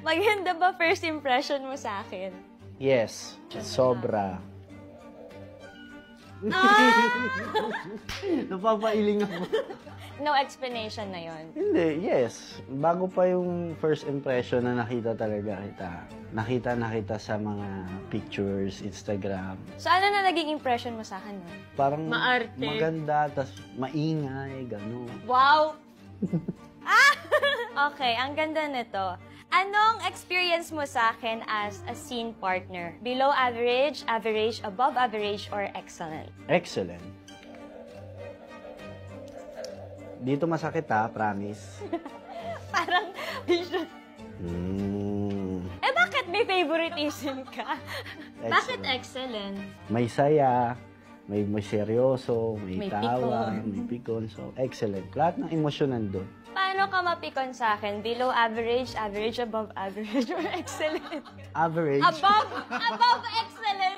Maganda ba first impression mo sa akin? Yes, sobra. Napapailing ako. No explanation na yon. Hindi, yes. Bago pa yung first impression na nakita talaga kita. Nakita sa mga pictures, Instagram. So ano na naging impression mo sa akin nun? Parang Maarte. maganda, tas maingay, gano'n. Wow! Okay, ang ganda nito. Anong experience mo sa akin as a scene partner? Below average, average, above average, or excellent? Excellent. Dito masakit promise. Parang, bakit may favoritism ka? Bakit excellent? May saya, may seryoso, may tawa, pikon. may pikon. So, excellent. Lahat ng emosyon nandun. Paano ka mapikon sa akin? Below average, average, above average, or excellent? Average. Above excellent!